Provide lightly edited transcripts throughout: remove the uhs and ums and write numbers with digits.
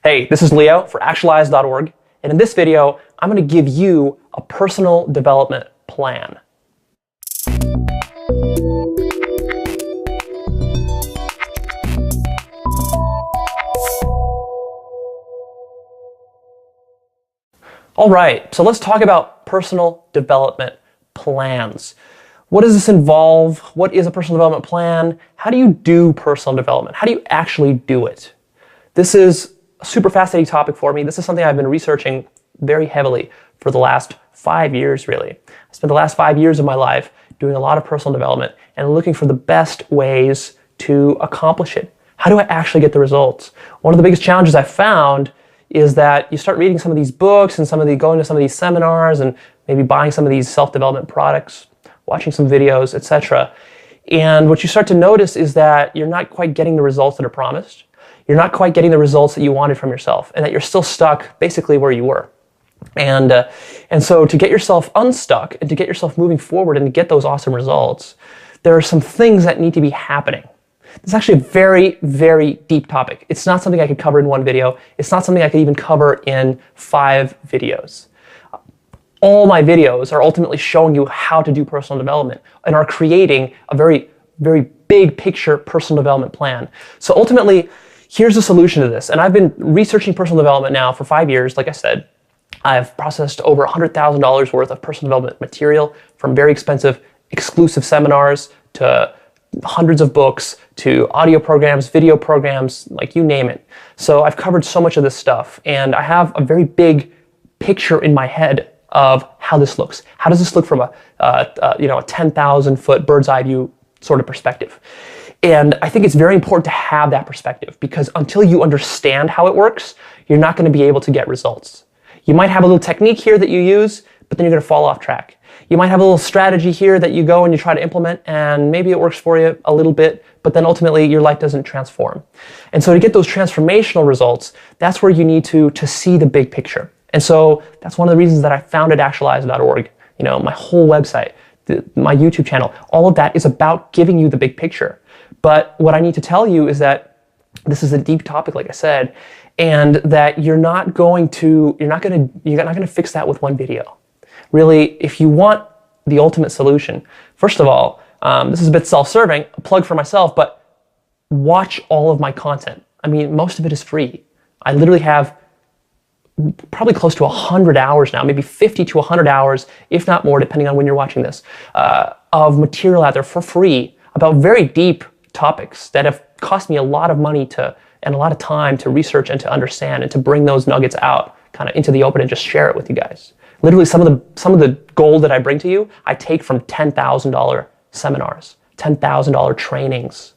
Hey, this is Leo for Actualize.org, and in this video, I'm going to give you a personal development plan. All right, so let's talk about personal development plans. What does this involve? What is a personal development plan? How do you do personal development? How do you actually do it? This is a super fascinating topic for me. This is something I've been researching very heavily for the last 5 years, really. I spent the last 5 years of my life doing a lot of personal development and looking for the best ways to accomplish it. How do I actually get the results? One of the biggest challenges I found is that you start reading some of these books and going to some of these seminars and maybe buying some of these self-development products, watching some videos, etc. And what you start to notice is that you're not quite getting the results that are promised. You're not quite getting the results that you wanted from yourself, and that you're still stuck basically where you were. And so to get yourself unstuck and to get yourself moving forward and to get those awesome results, there are some things that need to be happening. It's actually a very, very deep topic. It's not something I could cover in one video. It's not something I could even cover in 5 videos. All my videos are ultimately showing you how to do personal development and are creating a very, very big picture personal development plan. So ultimately, here's the solution to this. And I've been researching personal development now for 5 years, like I said. I've processed over $100,000 worth of personal development material, from very expensive, exclusive seminars to hundreds of books to audio programs, video programs, like you name it. So I've covered so much of this stuff, and I have a very big picture in my head of how this looks. How does this look from a 10,000 foot bird's eye view sort of perspective? And I think it's very important to have that perspective, because until you understand how it works, you're not going to be able to get results. You might have a little technique here that you use, but then you're going to fall off track. You might have a little strategy here that you go and you try to implement, and maybe it works for you a little bit, but then ultimately your life doesn't transform. And so to get those transformational results, that's where you need to see the big picture. And so that's one of the reasons that I founded Actualize.org. My whole website, my YouTube channel, all of that is about giving you the big picture. But what I need to tell you is that this is a deep topic, like I said, and that you're not going to fix that with one video. Really, if you want the ultimate solution, first of all, this is a bit self-serving, a plug for myself, but watch all of my content. I mean, most of it is free. I literally have probably close to 100 hours now, maybe 50 to 100 hours, if not more, depending on when you're watching this, of material out there for free about very deep topics that have cost me a lot of money and a lot of time to research and to understand and to bring those nuggets out kind of into the open and just share it with you guys. Literally, some of the gold that I bring to you, I take from $10,000 seminars, $10,000 trainings.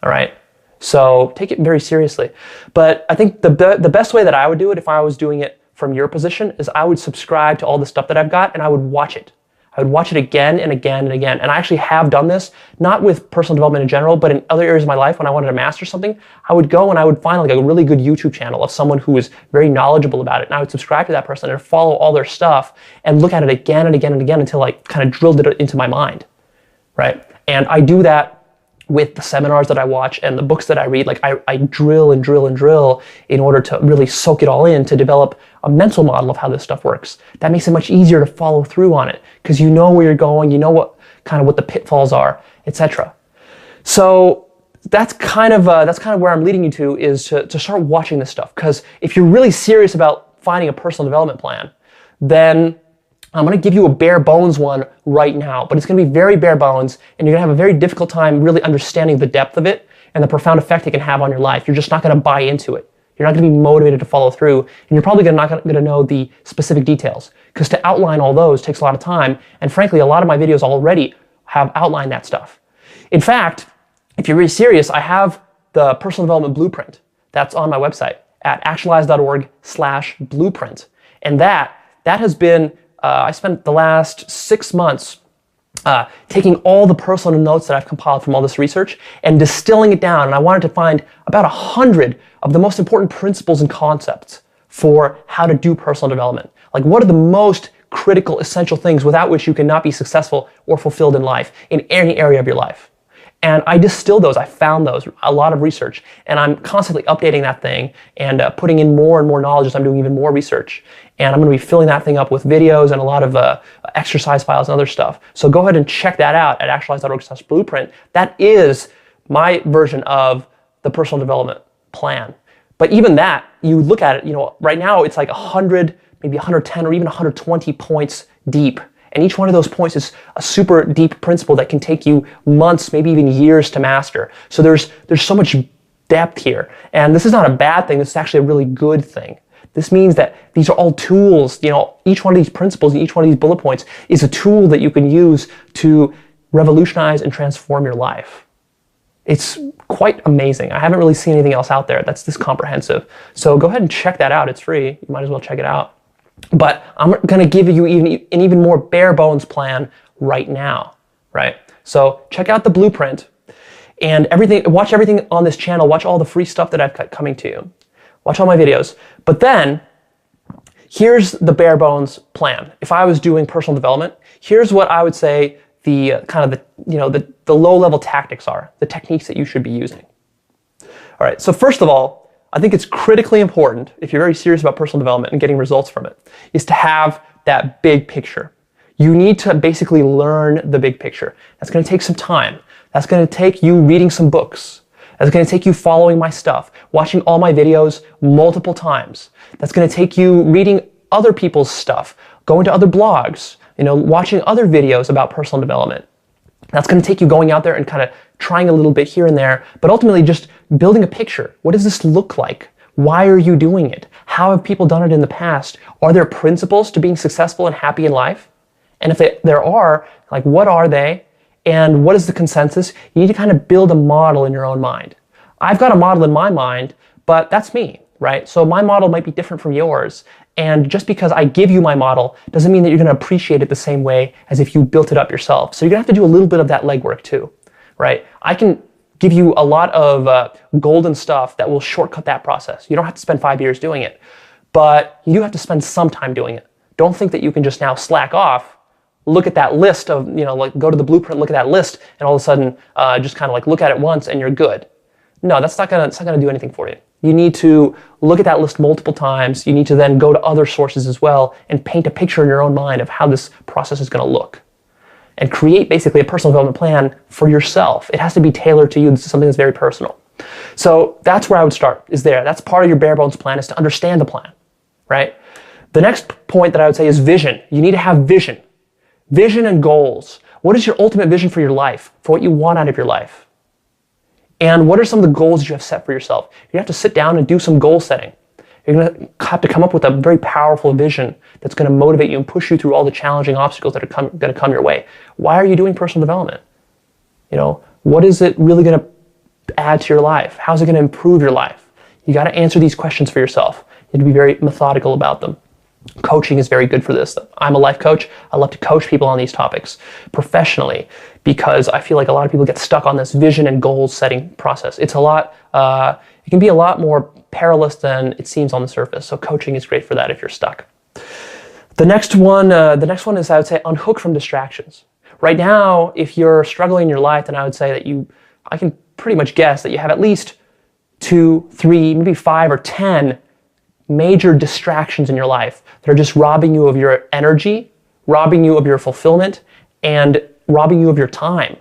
All right, so take it very seriously. But I think the best way that I would do it, if I was doing it from your position, is I would subscribe to all the stuff that I've got and I would watch it. I would watch it again and again and again. And I actually have done this, not with personal development in general, but in other areas of my life. When I wanted to master something, I would go and I would find like a really good YouTube channel of someone who is very knowledgeable about it. And I would subscribe to that person and follow all their stuff and look at it again and again and again until I kind of drilled it into my mind, right? And I do that with the seminars that I watch and the books that I read. Like I drill and drill and drill in order to really soak it all in, to develop a mental model of how this stuff works. That makes it much easier to follow through on it, because you know where you're going, you know what the pitfalls are, etc. So that's kind of where I'm leading you to, is to start watching this stuff. Because if you're really serious about finding a personal development plan, then I'm going to give you a bare bones one right now, but it's going to be very bare bones, and you're going to have a very difficult time really understanding the depth of it and the profound effect it can have on your life. You're just not going to buy into it. You're not going to be motivated to follow through, and you're probably not going to know the specific details, because to outline all those takes a lot of time, and frankly, a lot of my videos already have outlined that stuff. In fact, if you're really serious, I have the personal development blueprint that's on my website at actualize.org/blueprint, and that has been I spent the last 6 months taking all the personal notes that I've compiled from all this research and distilling it down. And I wanted to find about 100 of the most important principles and concepts for how to do personal development. Like, what are the most critical, essential things without which you cannot be successful or fulfilled in life, in any area of your life? And I distill those, I found those, a lot of research, and I'm constantly updating that thing and putting in more and more knowledge as I'm doing even more research. And I'm going to be filling that thing up with videos and a lot of exercise files and other stuff. So go ahead and check that out at actualize.org/blueprint. That is my version of the personal development plan. But even that, you look at it, right now it's like 100, maybe 110 or even 120 points deep. And each one of those points is a super deep principle that can take you months, maybe even years to master. So there's so much depth here. And this is not a bad thing. This is actually a really good thing. This means that these are all tools. Each one of these principles and each one of these bullet points is a tool that you can use to revolutionize and transform your life. It's quite amazing. I haven't really seen anything else out there that's this comprehensive. So go ahead and check that out. It's free. You might as well check it out. But I'm going to give you an even more bare bones plan right now, right? So check out the blueprint and watch everything on this channel. Watch all the free stuff that I've got coming to you. Watch all my videos. But then here's the bare bones plan. If I was doing personal development, here's what I would say the low level tactics are, the techniques that you should be using. All right. So first of all, I think it's critically important, if you're very serious about personal development and getting results from it, is to have that big picture. You need to basically learn the big picture. That's going to take some time. That's going to take you reading some books. That's going to take you following my stuff, watching all my videos multiple times. That's going to take you reading other people's stuff, going to other blogs, watching other videos about personal development. That's going to take you going out there and kind of trying a little bit here and there, but ultimately just building a picture. What does this look like? Why are you doing it? How have people done it in the past? Are there principles to being successful and happy in life? And if there are, what are they? And what is the consensus? You need to kind of build a model in your own mind. I've got a model in my mind, but that's me, right? So my model might be different from yours. And just because I give you my model doesn't mean that you're going to appreciate it the same way as if you built it up yourself. So you're going to have to do a little bit of that legwork too, right? I can give you a lot of golden stuff that will shortcut that process. You don't have to spend 5 years doing it, but you do have to spend some time doing it. Don't think that you can just now slack off, look at that list of, go to the blueprint, look at that list, and all of a sudden just kind of look at it once and you're good. No, it's not gonna do anything for you. You need to look at that list multiple times. You need to then go to other sources as well and paint a picture in your own mind of how this process is going to look. And create basically a personal development plan for yourself. It has to be tailored to you. This is something that's very personal. So that's where I would start, is there. That's part of your bare bones plan, is to understand the plan, right? The next point that I would say is vision. You need to have vision. Vision and goals. What is your ultimate vision for your life, for what you want out of your life? And what are some of the goals you have set for yourself? You have to sit down and do some goal setting. You're going to have to come up with a very powerful vision that's going to motivate you and push you through all the challenging obstacles that are going to come your way. Why are you doing personal development? What is it really going to add to your life? How's it going to improve your life? You got to answer these questions for yourself. You need to be very methodical about them. Coaching is very good for this. I'm a life coach. I love to coach people on these topics professionally because I feel like a lot of people get stuck on this vision and goal setting process. It can be a lot more perilous than it seems on the surface. So coaching is great for that if you're stuck. The next one is, I would say, unhook from distractions. Right now, if you're struggling in your life, then I would say that I can pretty much guess that you have at least 2, 3, maybe 5 or 10 major distractions in your life that are just robbing you of your energy, robbing you of your fulfillment, and robbing you of your time.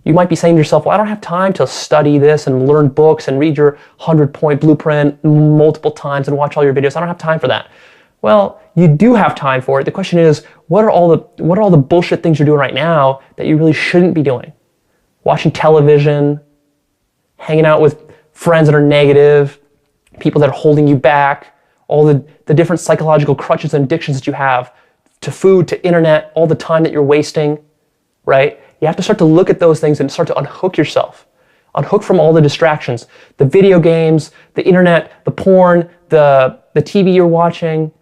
You might be saying to yourself, well, I don't have time to study this and learn books and read your 100-point blueprint multiple times and watch all your videos. I don't have time for that. Well, you do have time for it. The question is, what are all the bullshit things you're doing right now that you really shouldn't be doing? Watching television, hanging out with friends that are negative, people that are holding you back, all the different psychological crutches and addictions that you have to food, to internet, all the time that you're wasting, right? You have to start to look at those things and start to unhook yourself. Unhook from all the distractions. The video games, the internet, the porn, the TV you're watching.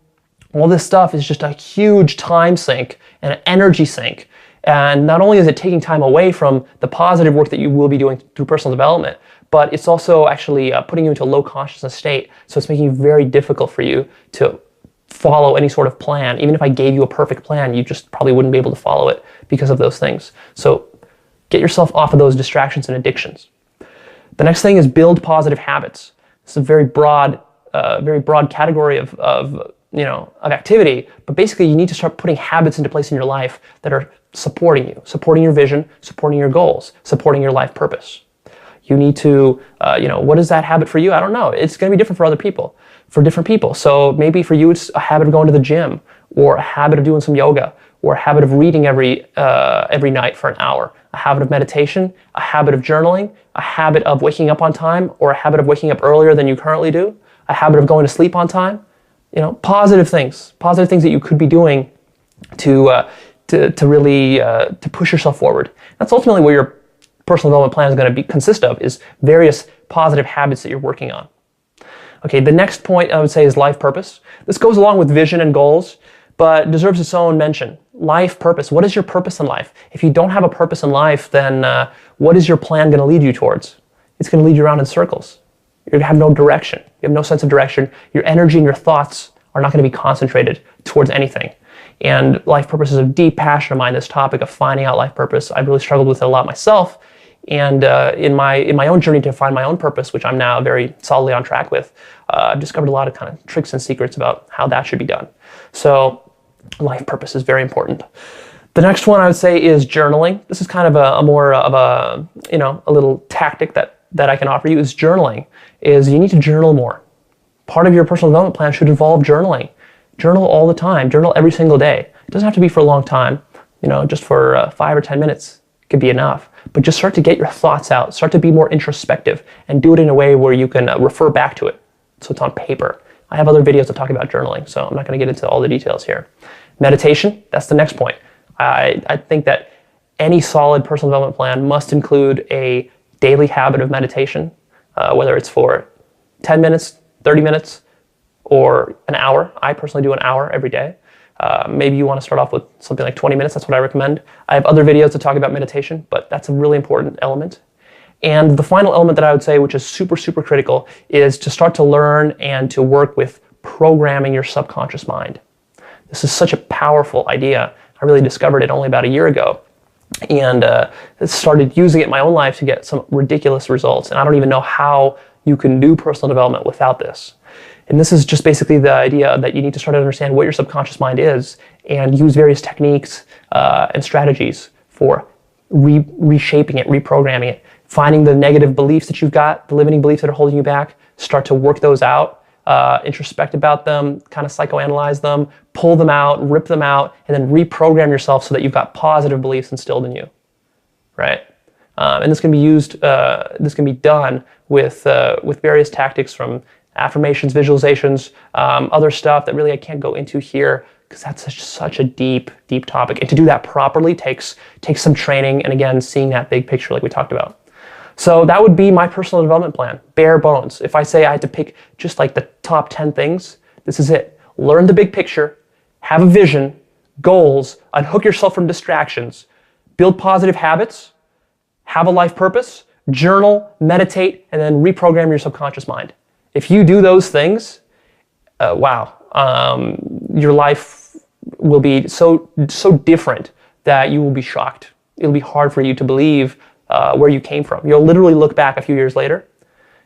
All this stuff is just a huge time sink and an energy sink. And not only is it taking time away from the positive work that you will be doing through personal development, but it's also actually putting you into a low consciousness state. So it's making it very difficult for you to follow any sort of plan. Even if I gave you a perfect plan, you just probably wouldn't be able to follow it because of those things. So Get yourself off of those distractions and addictions. The next thing is build positive habits. It's a very broad category of activity, but basically you need to start putting habits into place in your life that are supporting you, supporting your vision, supporting your goals, supporting your life purpose. You need to, what is that habit for you? I don't know. It's going to be different for other people, for different people. So maybe for you, it's a habit of going to the gym, or a habit of doing some yoga, or a habit of reading every night for an hour, a habit of meditation, a habit of journaling, a habit of waking up on time, or a habit of waking up earlier than you currently do, a habit of going to sleep on time. Positive things that you could be doing to really push yourself forward. That's ultimately where your personal development plan is going to consist of, is various positive habits that you're working on. Okay, the next point I would say is life purpose. This goes along with vision and goals, but deserves its own mention. Life purpose. What is your purpose in life? If you don't have a purpose in life, then what is your plan going to lead you towards? It's going to lead you around in circles. You're going to have no direction. You have no sense of direction. Your energy and your thoughts are not going to be concentrated towards anything. And life purpose is a deep passion of mine, this topic of finding out life purpose. I've really struggled with it a lot myself. And in my own journey to find my own purpose, which I'm now very solidly on track with, I've discovered a lot of kind of tricks and secrets about how that should be done. So life purpose is very important. The next one I would say is journaling. This is kind of a little tactic that I can offer you, is journaling. Is you need to journal more. Part of your personal development plan should involve journaling. Journal all the time. Journal every single day. It doesn't have to be for a long time. Just for 5 or 10 minutes could be enough. But just start to get your thoughts out. Start to be more introspective and do it in a way where you can refer back to it. So it's on paper. I have other videos that talk about journaling, so I'm not going to get into all the details here. Meditation, that's the next point. I think that any solid personal development plan must include a daily habit of meditation, whether it's for 10 minutes, 30 minutes, or an hour. I personally do an hour every day. Maybe you want to start off with something like 20 minutes. That's what I recommend. I have other videos to talk about meditation, but that's a really important element. And the final element that I would say, which is super, super critical, is to start to learn and to work with programming your subconscious mind. This is such a powerful idea. I really discovered it only about a year ago, and started using it in my own life to get some ridiculous results. And I don't even know how you can do personal development without this. And this is just basically the idea that you need to start to understand what your subconscious mind is and use various techniques and strategies for reshaping it, reprogramming it, finding the negative beliefs that you've got, the limiting beliefs that are holding you back, start to work those out, introspect about them, kind of psychoanalyze them, pull them out, rip them out, and then reprogram yourself so that you've got positive beliefs instilled in you, right? And this can be used, this can be done with various tactics, from affirmations, visualizations, other stuff that really I can't go into here because that's such a deep, deep topic. And to do that properly takes some training, and again, seeing that big picture like we talked about. So that would be my personal development plan, bare bones. If I say I had to pick just like the top 10 things, this is it. Learn the big picture, have a vision, goals, unhook yourself from distractions, build positive habits, have a life purpose, journal, meditate, and then reprogram your subconscious mind. If you do those things, your life will be so different that you will be shocked. It'll be hard for you to believe where you came from. You'll literally look back a few years later.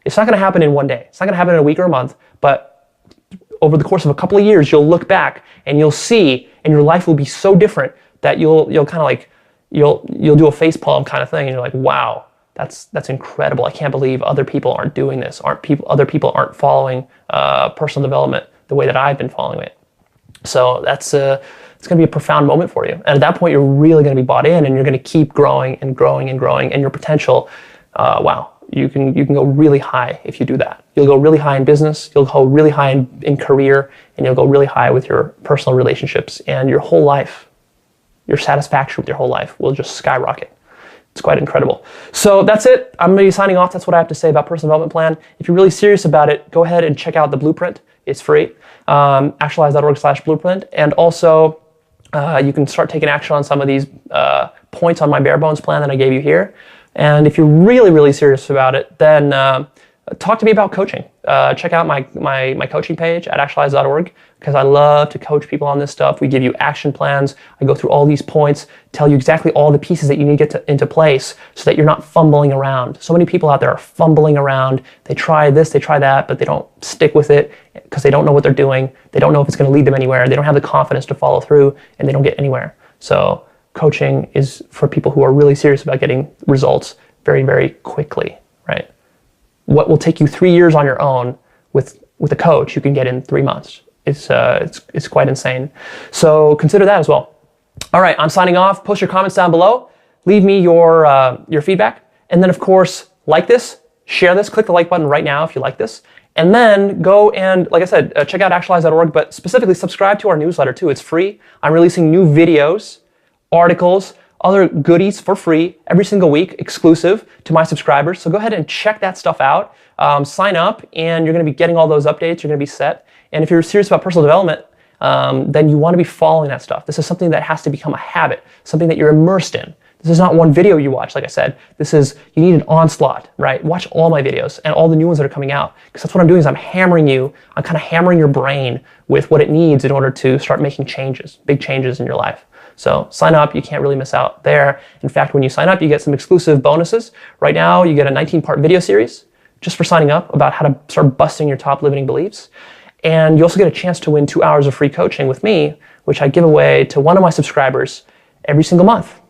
It's not going to happen in one day. It's not going to happen in a week or a month, but over the course of a couple of years, you'll look back and you'll see, and your life will be so different that you'll kind of like, you'll do a facepalm kind of thing, and you're like, wow, that's incredible. I can't believe other people aren't doing this. Other people aren't following personal development the way that I've been following it. So it's going to be a profound moment for you. And at that point, you're really going to be bought in, and you're going to keep growing and growing and growing. And your potential, you can go really high if you do that. You'll go really high in business. You'll go really high in career, and you'll go really high with your personal relationships, and your whole life, your satisfaction with your whole life will just skyrocket. It's quite incredible. So that's it. I'm going to be signing off. That's what I have to say about personal development plan. If you're really serious about it, go ahead and check out the blueprint. It's free. Actualize.org/blueprint. And also, you can start taking action on some of these points on my bare bones plan that I gave you here. And if you're really, really serious about it, then talk to me about coaching. check out my coaching page at actualize.org, because I love to coach people on this stuff. We give you action plans. I go through all these points, tell you exactly all the pieces that you need to get into place so that you're not fumbling around. So many people out there are fumbling around. They try this, they try that, but they don't stick with it because they don't know what they're doing. They don't know if it's going to lead them anywhere. They don't have the confidence to follow through, and they don't get anywhere. So coaching is for people who are really serious about getting results very, very quickly, right? What will take you 3 years on your own with a coach, you can get in 3 months. It's quite insane. So consider that as well. All right, I'm signing off. Post your comments down below. Leave me your feedback. And then, of course, like this, share this, click the like button right now if you like this. And then go and, like I said, check out actualize.org, but specifically subscribe to our newsletter too. It's free. I'm releasing new videos, articles, other goodies for free every single week, exclusive to my subscribers. So go ahead and check that stuff out. Sign up, and you're going to be getting all those updates. You're going to be set. And if you're serious about personal development, then you want to be following that stuff. This is something that has to become a habit, something that you're immersed in. This is not one video you watch, like I said. You need an onslaught, right? Watch all my videos and all the new ones that are coming out, because that's what I'm doing is I'm kind of hammering your brain with what it needs in order to start making changes, big changes in your life. So sign up, you can't really miss out there. In fact, when you sign up, you get some exclusive bonuses. Right now, you get a 19-part video series just for signing up about how to start busting your top limiting beliefs. And you also get a chance to win 2 hours of free coaching with me, which I give away to one of my subscribers every single month.